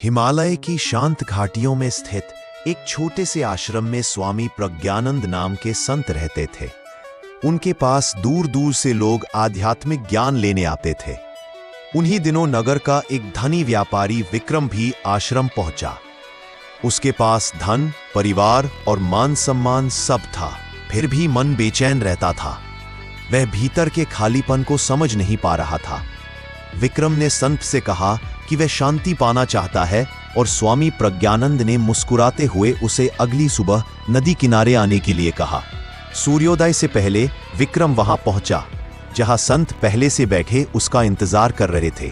हिमालय की शांत घाटियों में स्थित एक छोटे से आश्रम में स्वामी प्रज्ञानंद नाम के संत रहते थे। उनके पास दूर दूर से लोग आध्यात्मिक ज्ञान लेने आते थे। उन्हीं दिनों नगर का एक धनी व्यापारी विक्रम भी आश्रम पहुंचा। उसके पास धन, परिवार और मान सम्मान सब था, फिर भी मन बेचैन रहता था। वह भीतर के खालीपन को समझ नहीं पा रहा था। विक्रम ने संत से कहा कि वह शांति पाना चाहता है और स्वामी प्रज्ञानंद ने मुस्कुराते हुए उसे अगली सुबह नदी किनारे आने के लिए कहा। सूर्योदय से पहले विक्रम वहां पहुंचा, जहां संत पहले से बैठे उसका इंतजार कर रहे थे।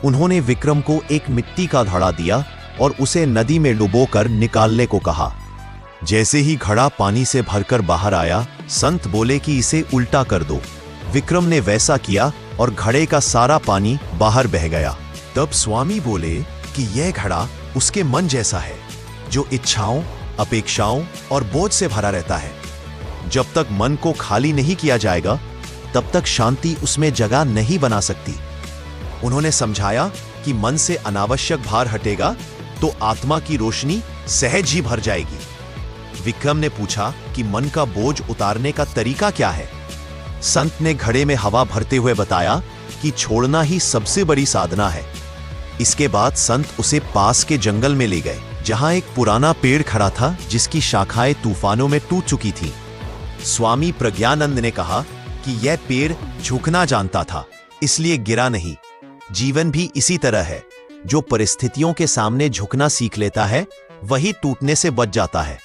उन्होंने विक्रम को एक मिट्टी का घड़ा दिया और उसे नदी में डुबोकर निकालने को कहा। जैसे ही घड़ा पानी से भरकर बाहर आया, संत बोले कि इसे उल्टा कर दो। विक्रम ने वैसा किया और घड़े का सारा पानी बाहर बह गया। तब स्वामी बोले कि यह घड़ा उसके मन जैसा है, जो इच्छाओं, अपेक्षाओं और बोझ से भरा रहता है। जब तक मन को खाली नहीं किया जाएगा, तब तक शांति उसमें जगह नहीं बना सकती। उन्होंने समझाया कि मन से अनावश्यक भार हटेगा तो आत्मा की रोशनी सहज ही भर जाएगी। विक्रम ने पूछा कि मन का बोझ उतारने का तरीका क्या है। संत ने घड़े में हवा भरते हुए बताया कि छोड़ना ही सबसे बड़ी साधना है। इसके बाद संत उसे पास के जंगल में ले गए, जहां एक पुराना पेड़ खड़ा था जिसकी शाखाएं तूफानों में टूट चुकी थीं। स्वामी प्रज्ञानंद ने कहा कि यह पेड़ झुकना जानता था, इसलिए गिरा नहीं। जीवन भी इसी तरह है, जो परिस्थितियों के सामने झुकना सीख लेता है, वही टूटने से बच जाता है।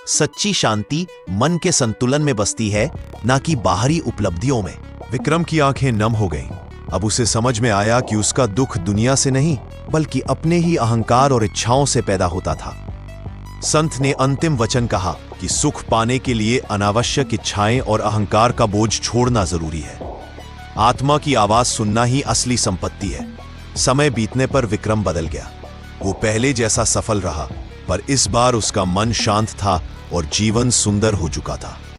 सच्ची शांति मन के संतुलन में बसती है, ना कि बाहरी उपलब्धियों में। विक्रम की आंखें नम हो गईं। अब उसे समझ में आया कि उसका दुख दुनिया से नहीं, बल्कि अपने ही अहंकार और इच्छाओं से पैदा होता था। संत ने अंतिम वचन कहा कि सुख पाने के लिए अनावश्यक इच्छाएं और अहंकार का बोझ छोड़ना जरूरी है। आत्मा की आवाज सुनना ही असली संपत्ति है। समय बीतने पर विक्रम बदल गया। वो पहले जैसा सफल रहा, पर इस बार उसका मन शांत था और जीवन सुंदर हो चुका था।